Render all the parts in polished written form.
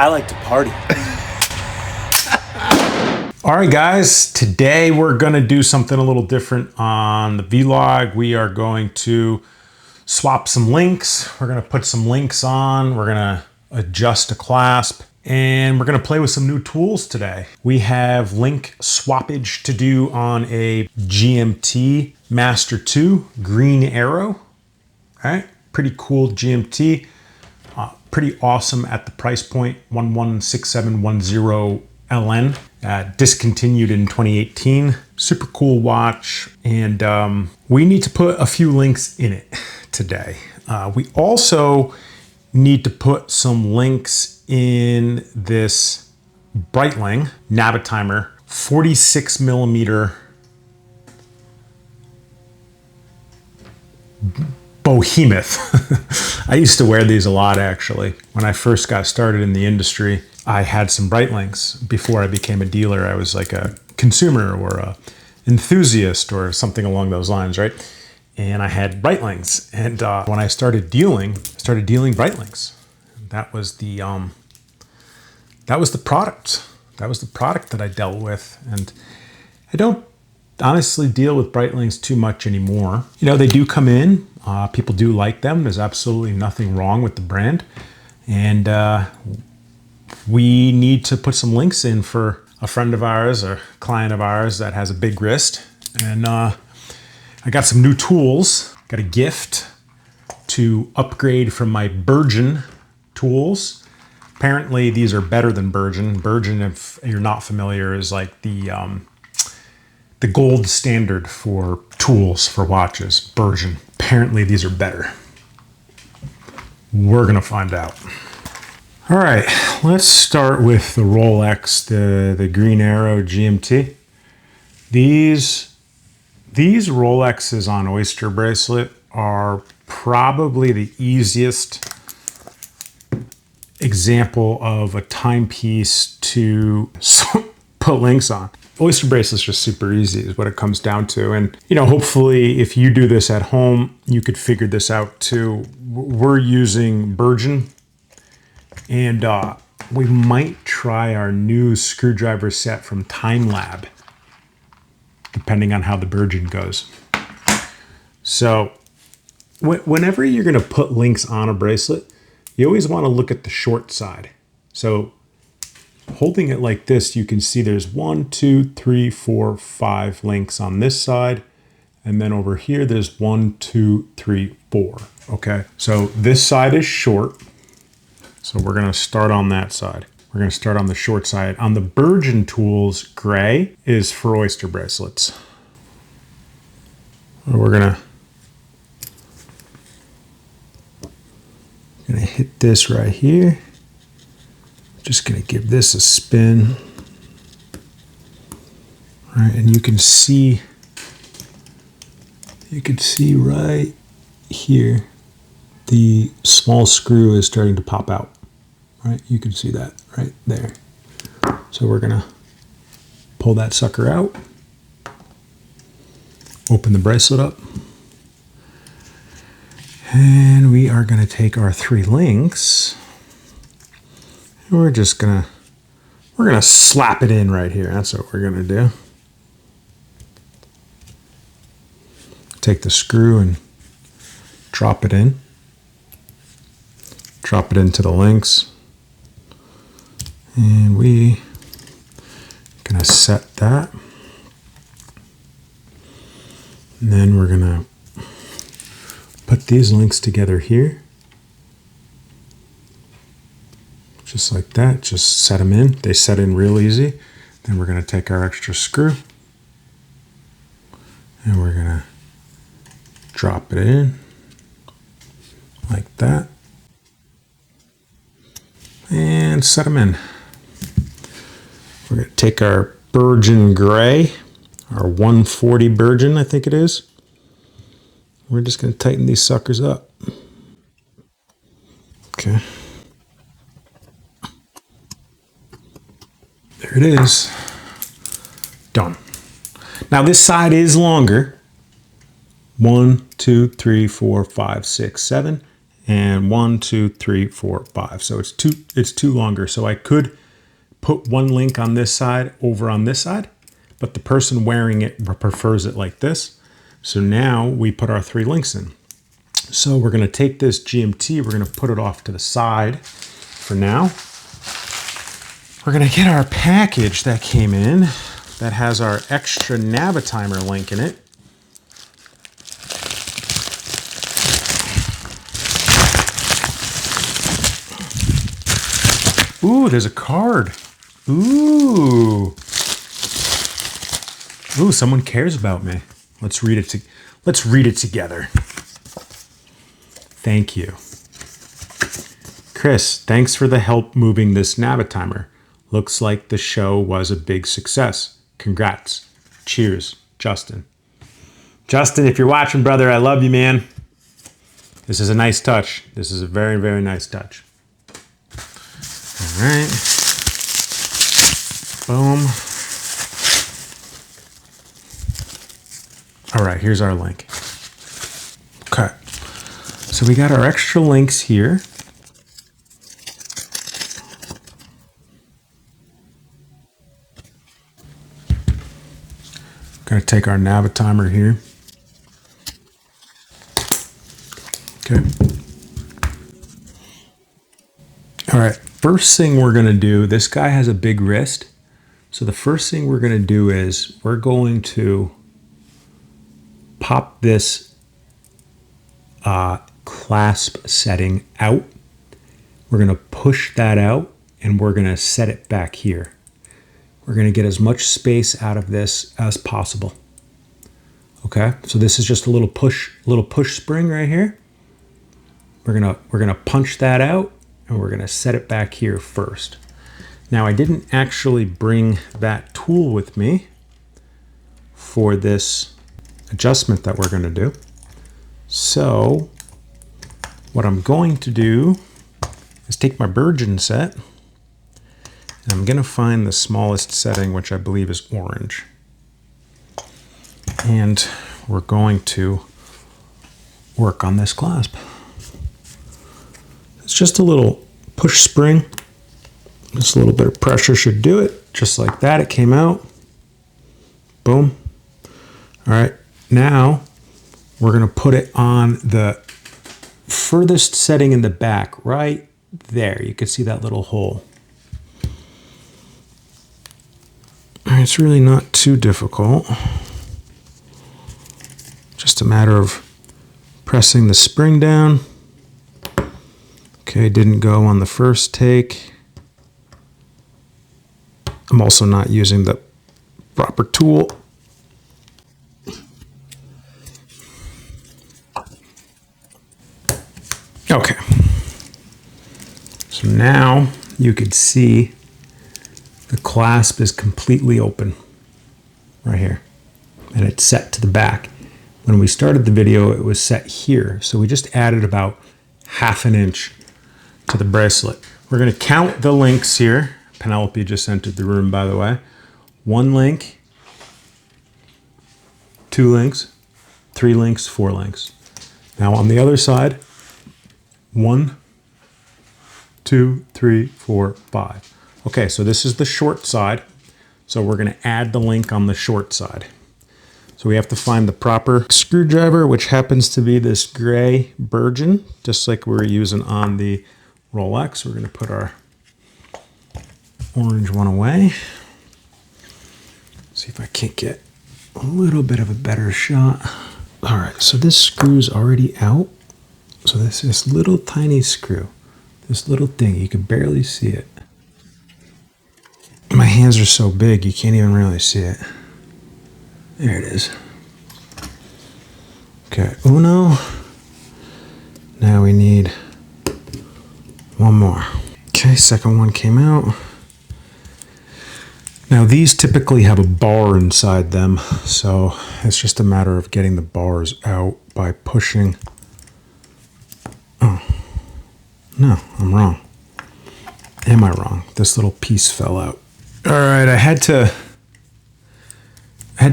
I like to party. All right, guys, today we're gonna do something a little different on the vlog. We are going to swap some links. We're gonna put some links on. We're gonna adjust a clasp, and we're gonna play with some new tools today. We have link swappage to do on a GMT Master 2 green arrow. All right, pretty cool GMT. Pretty awesome at the price point, 116710 LN. Discontinued in 2018. Super cool watch, and we need to put a few links in it today. We also need to put some links in this Breitling Navitimer 46 millimeter behemoth. I used to wear these a lot, actually. When I first got started in the industry, I had some Breitlings. Before I became a dealer, I was like a consumer or a enthusiast or something along those lines, right? And I had Breitlings. And when I started dealing Breitlings. That was the product. That was the product that I dealt with. And I don't honestly deal with Breitlings too much anymore. You know, they do come in. People do like them. There's absolutely nothing wrong with the brand. And we need to put some links in for a friend of ours or client of ours that has a big wrist. And I got some new tools. Got a gift to upgrade from my Bergen tools. Apparently these are better than Bergen. Bergen, if you're not familiar, is like the gold standard for tools for watches. Bergen. Apparently these are better. We're gonna find out. All right, let's start with the Rolex, the Green Arrow GMT. These Rolexes on Oyster bracelet are probably the easiest example of a timepiece to put links on. Oyster bracelet's just super easy is what it comes down to. And, you know, hopefully if you do this at home, you could figure this out too. We're using Bergen, and we might try our new screwdriver set from Time Lab, depending on how the Bergen goes. So whenever you're gonna put links on a bracelet, you always wanna look at the short side. So holding it like this, you can see there's 1, 2, 3, 4, 5 links on this side. And then over here, there's 1, 2, 3, 4. Okay, so this side is short. So we're gonna start on that side. We're gonna start on the short side. On the Bergen tools, gray is for oyster bracelets. We're gonna hit this right here. Just gonna give this a spin. All right, and you can see right here, the small screw is starting to pop out, right? You can see that right there. So we're gonna pull that sucker out, open the bracelet up, and we are gonna take our 3 links. We're gonna slap it in right here. That's what we're gonna do. Take the screw and drop it in. Drop it into the links. And we gonna set that. And then we're gonna put these links together here. Just like that, just set them in. They set in real easy. Then we're gonna take our extra screw and we're gonna drop it in like that and set them in. We're gonna take our Bergen gray, our 140 Bergen, I think it is. We're just gonna tighten these suckers up. Okay. There it is. Done. Now this side is longer. 1, 2, 3, 4, 5, 6, 7. and 1, 2, 3, 4, 5. So it's two longer. So I could put one link on this side over on this side, but the person wearing it prefers it like this. So now we put our 3 links in. So we're going to take this GMT, we're going to put it off to the side for now. We're going to get our package that came in that has our extra Navitimer link in it. Ooh, there's a card. Ooh. Ooh, someone cares about me. Let's read it together. Thank you. Chris, thanks for the help moving this Navitimer. Looks like the show was a big success. Congrats. Cheers, Justin. Justin, if you're watching, brother, I love you, man. This is a nice touch. This is a very, very nice touch. All right. Boom. All right, here's our link. Okay. So we got our extra links here. Gonna take our Navitimer here. Okay. All right, first thing we're gonna do, this guy has a big wrist. So the first thing we're gonna do is we're going to pop this clasp setting out. We're gonna push that out and we're gonna set it back here. We're gonna get as much space out of this as possible. Okay, so this is just a little push spring right here. We're gonna punch that out and we're gonna set it back here first. Now I didn't actually bring that tool with me for this adjustment that we're gonna do. So what I'm going to do is take my Virgin set and I'm gonna find the smallest setting, which I believe is orange. And we're going to work on this clasp. It's just a little push spring. Just a little bit of pressure should do it. Just like that, it came out. Boom. All right, now we're gonna put it on the furthest setting in the back, right there. You can see that little hole. It's really not too difficult. Just a matter of pressing the spring down. Okay, didn't go on the first take. I'm also not using the proper tool. Okay. So now you could see the clasp is completely open right here, and it's set to the back. When we started the video, it was set here. So we just added about ½ an inch to the bracelet. We're gonna count the links here. Penelope just entered the room, by the way. 1 link, 2 links, 3 links, 4 links. Now on the other side, 1, 2, 3, 4, 5. Okay, so this is the short side. So we're gonna add the link on the short side. So we have to find the proper screwdriver, which happens to be this gray Virgin, just like we were using on the Rolex. We're gonna put our orange one away. See if I can't get a little bit of a better shot. All right, so this screw's already out. So this little tiny screw, this little thing, you can barely see it. My hands are so big, you can't even really see it. There it is. Okay, uno. Now we need 1 more. Okay, second one came out. Now these typically have a bar inside them, so it's just a matter of getting the bars out by pushing. Oh, no, I'm wrong. Am I wrong? This little piece fell out. All right, I had to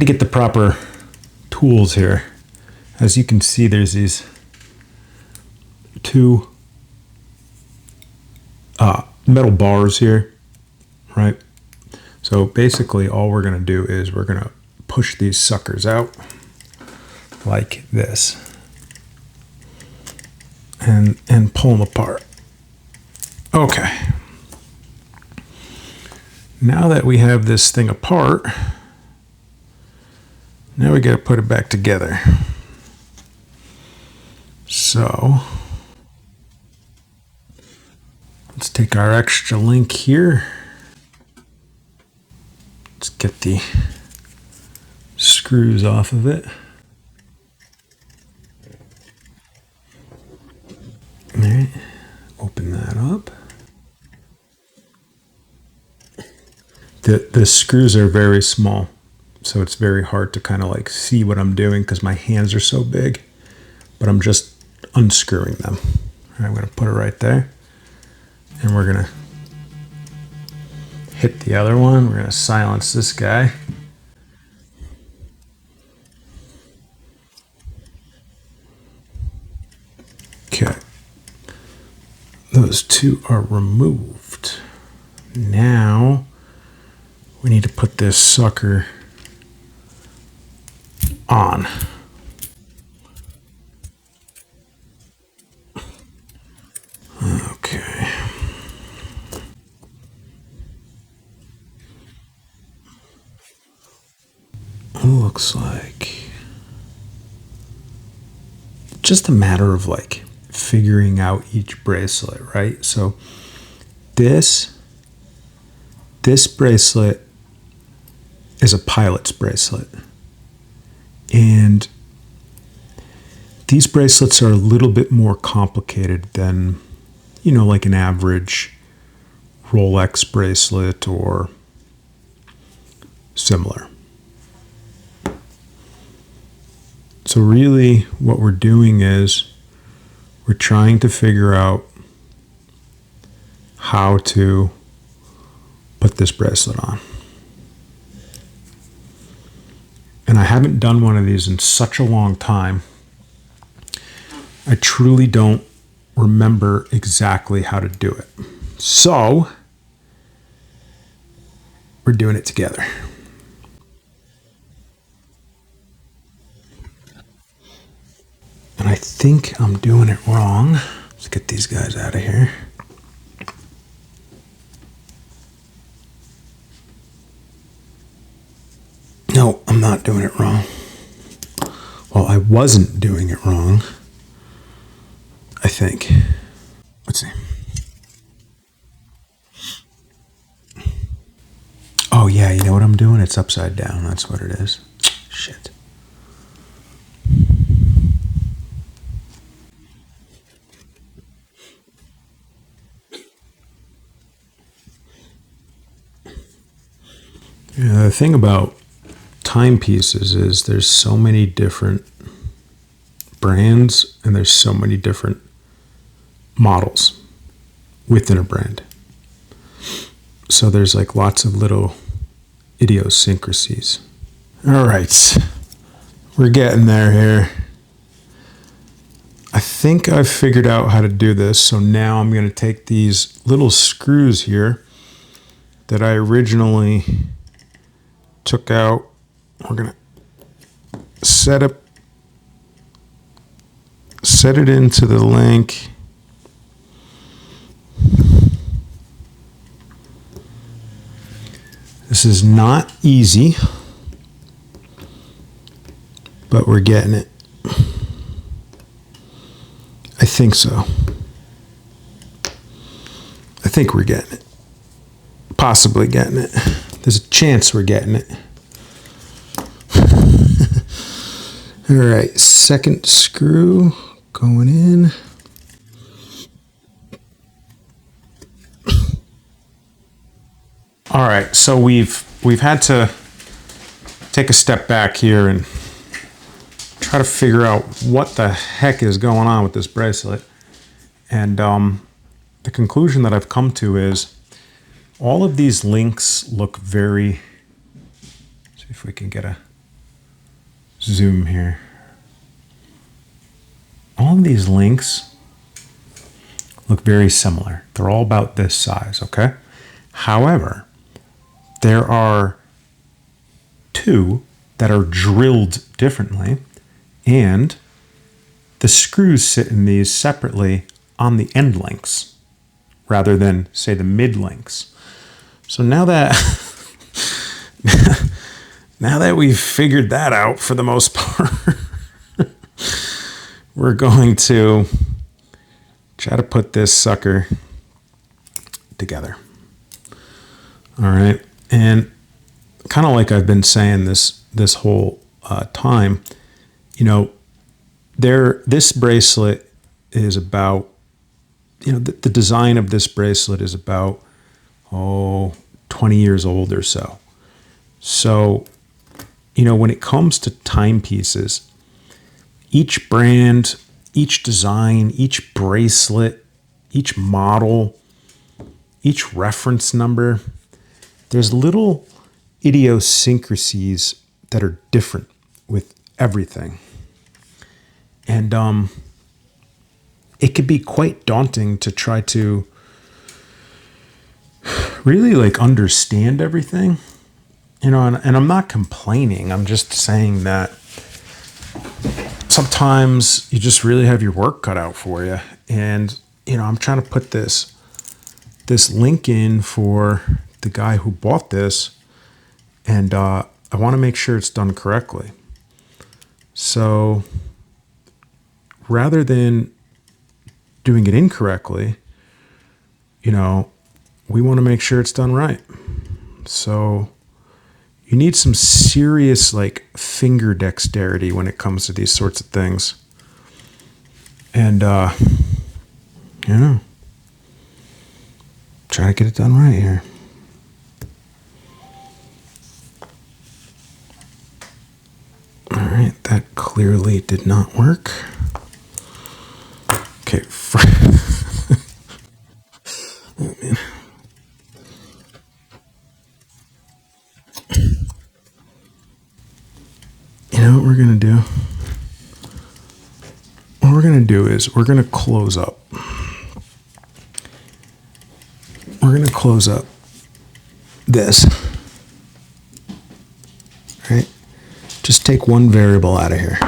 get the proper tools here. As you can see, there's these two metal bars here, right? So basically all we're going to do is we're going to push these suckers out like this and pull them apart. Okay. Now that we have this thing apart, now we got to put it back together. So let's take our extra link here. Let's get the screws off of it. All right, open that up. The screws are very small, so it's very hard to kind of like see what I'm doing because my hands are so big, but I'm just unscrewing them. All right, I'm gonna put it right there, and we're gonna hit the other one. We're gonna silence this guy. Okay, those two are removed. Now we need to put this sucker on. Okay. Looks like just a matter of like figuring out each bracelet, right? So this bracelet is a pilot's bracelet. And these bracelets are a little bit more complicated than, you know, like an average Rolex bracelet or similar. So really what we're doing is we're trying to figure out how to put this bracelet on. And I haven't done one of these in such a long time. I truly don't remember exactly how to do it. So we're doing it together. And I think I'm doing it wrong. Let's get these guys out of here. No, I'm not doing it wrong. Well, I wasn't doing it wrong, I think. Let's see. Oh yeah, you know what I'm doing? It's upside down. That's what it is. Shit. Yeah, the thing about timepieces is there's so many different brands and there's so many different models within a brand. So there's like lots of little idiosyncrasies. All right, we're getting there here. I think I've figured out how to do this. So now I'm going to take these little screws here that I originally took out. We're going to set it into the link. This is not easy, but we're getting it. I think so. I think we're getting it. Possibly getting it. There's a chance we're getting it. All right, second screw going in. All right, so we've had to take a step back here and try to figure out what the heck is going on with this bracelet. And the conclusion that I've come to is all of these links look very, see if we can get a zoom here. All of these links look very similar. They're all about this size, okay? However, there are two that are drilled differently, and the screws sit in these separately on the end links rather than, say, the mid links. So now that now that we've figured that out for the most part, we're going to try to put this sucker together. All right. And kind of like I've been saying this whole time, you know, this bracelet is about, you know, the design of this bracelet is about 20 years old or so. So, you know, when it comes to timepieces, each brand, each design, each bracelet, each model, each reference number, there's little idiosyncrasies that are different with everything. And it could be quite daunting to try to really like understand everything, you know, and I'm not complaining. I'm just saying that sometimes you just really have your work cut out for you. And, you know, I'm trying to put this link in for the guy who bought this, and I want to make sure it's done correctly. So rather than doing it incorrectly, you know, we want to make sure it's done right. So you need some serious like finger dexterity when it comes to these sorts of things. And, you know, try to get it done right here. All right, that clearly did not work. Okay. Oh, man. You know what we're going to do? What we're going to do is we're going to close up. We're going to close up this. Right? Just take one variable out of here.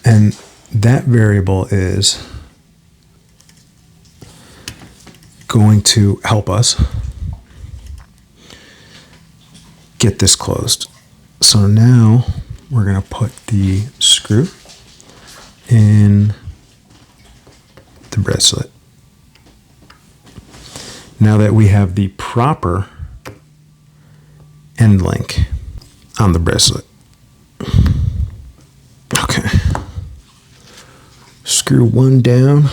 And that variable is going to help us get this closed. So now we're going to put the screw in the bracelet. Now that we have the proper end link on the bracelet. Okay. Screw one down.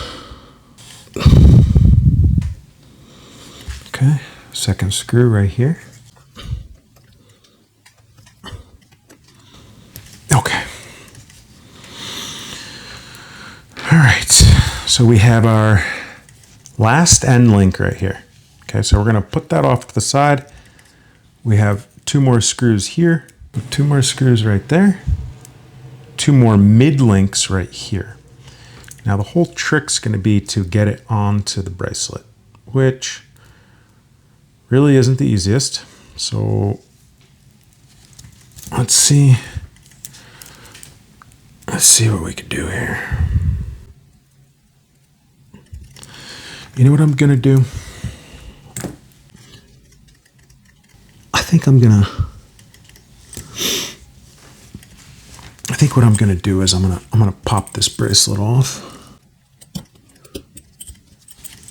Okay. Second screw right here. Okay. All right. So we have our last end link right here. Okay. So we're going to put that off to the side. We have two more screws here, two more screws right there, two more mid links right here. Now the whole trick's going to be to get it onto the bracelet, which really isn't the easiest. So let's see what we can do here. You know what I'm going to do? I think what I'm gonna do is I'm gonna pop this bracelet off.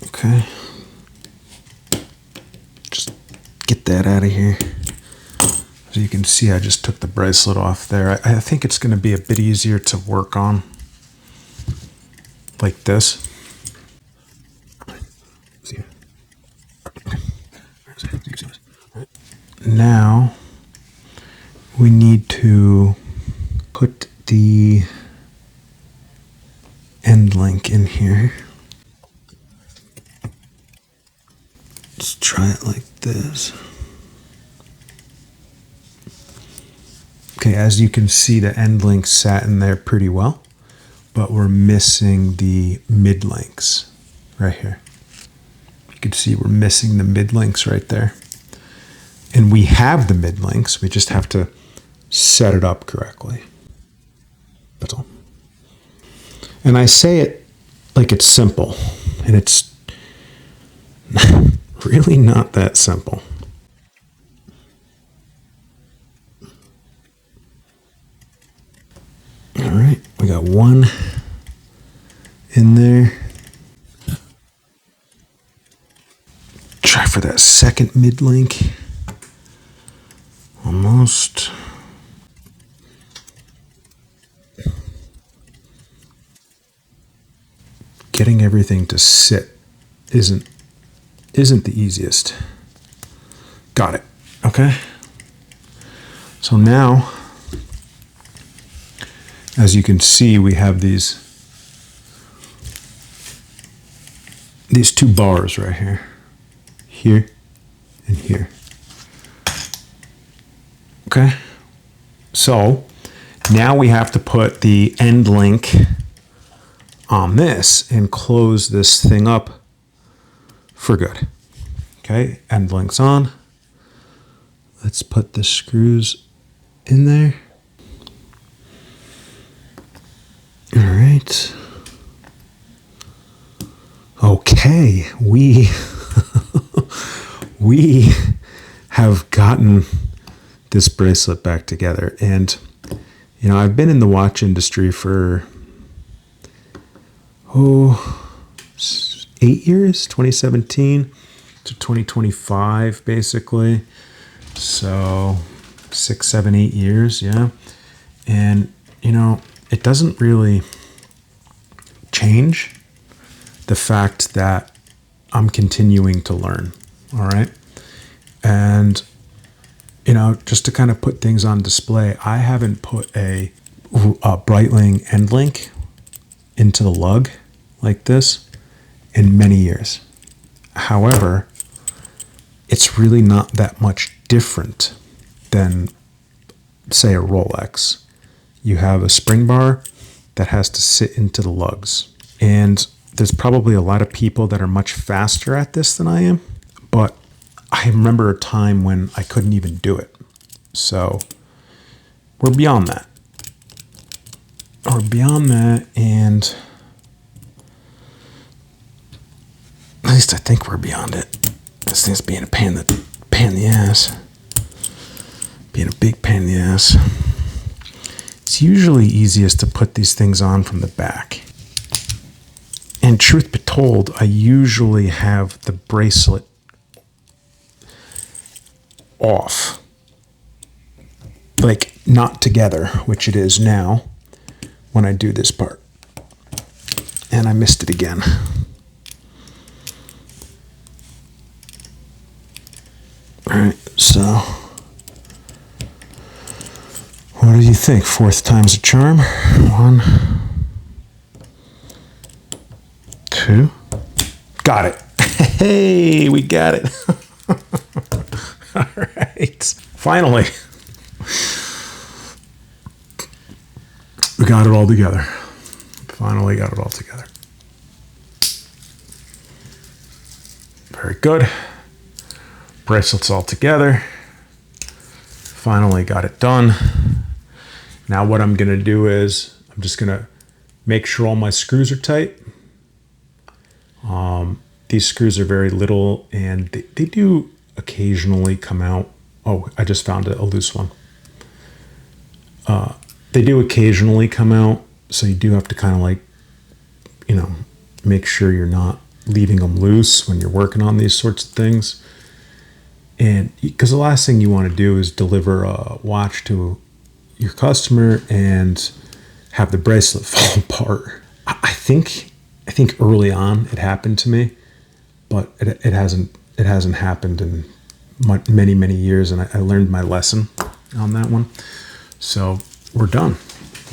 Okay. Just get that out of here. So you can see I just took the bracelet off there. I think it's gonna be a bit easier to work on like this. Now we need to put the end link in here. Let's try it like this. Okay, as you can see, the end link sat in there pretty well. but we're missing the mid links right here. You can see we're missing the mid links right there. And we have the mid links, we just have to set it up correctly. That's all. And I say it like it's simple, and it's really not that simple. All right, we got one in there. Try for that second mid link. Almost. Getting everything to sit isn't the easiest. Got it. Okay. So now, as you can see, we have these two bars right here and here. Okay. So now we have to put the end link on this and close this thing up for good. Okay, end links on. Let's put the screws in there. All right. Okay, we have gotten this bracelet back together. And, you know, I've been in the watch industry for 8 years, 2017 to 2025, basically. So 6, 7, 8 years, yeah. And, you know, it doesn't really change the fact that I'm continuing to learn, all right? And, you know, just to kind of put things on display, I haven't put a Breitling end link into the lug like this in many years. However, it's really not that much different than, say, a Rolex. You have a spring bar that has to sit into the lugs. And there's probably a lot of people that are much faster at this than I am, but I remember a time when I couldn't even do it. So we're beyond that. And at least I think we're beyond it. This thing's being a pain in the ass. Being a big pain in the ass. It's usually easiest to put these things on from the back. And truth be told, I usually have the bracelet off. Like, not together, which it is now when I do this part. And I missed it again. All right, so what do you think? Fourth time's a charm. 1, 2. Got it. Hey, we got it. All right. Finally. We got it all together. Finally got it all together. Very good. Bracelets all together. Finally got it done. Now what I'm going to do is I'm just going to make sure all my screws are tight. These screws are very little and they do occasionally come out. Oh, I just found a loose one. They do occasionally come out, so you do have to kind of like, you know, make sure you're not leaving them loose when you're working on these sorts of things. And because the last thing you want to do is deliver a watch to your customer and have the bracelet fall apart. I think early on it happened to me, but it hasn't happened in many years, and I learned my lesson on that one. So we're done.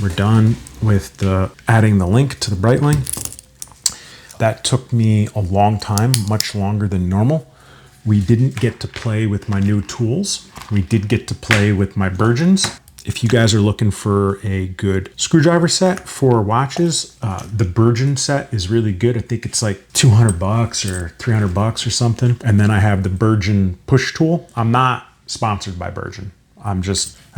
We're done with adding the link to the Breitling. That took me a long time, much longer than normal. We didn't get to play with my new tools. We did get to play with my Virgins. If you guys are looking for a good screwdriver set for watches, the Burgeon set is really good. I think it's like $200 or $300 or something. And then I have the Burgeon push tool. I'm not sponsored by Burgeon. I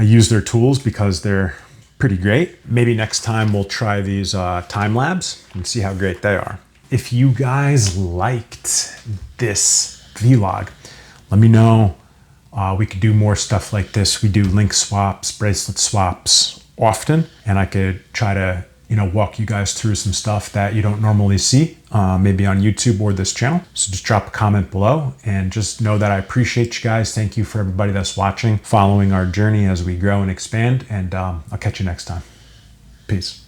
use their tools because they're pretty great. Maybe next time we'll try these time labs and see how great they are. If you guys liked this vlog, let me know. We could do more stuff like this. We do link swaps, bracelet swaps often, and I could try to, walk you guys through some stuff that you don't normally see, maybe on YouTube or this channel. So just drop a comment below and just know that I appreciate you guys. Thank you for everybody that's watching, following our journey as we grow and expand, and I'll catch you next time. Peace.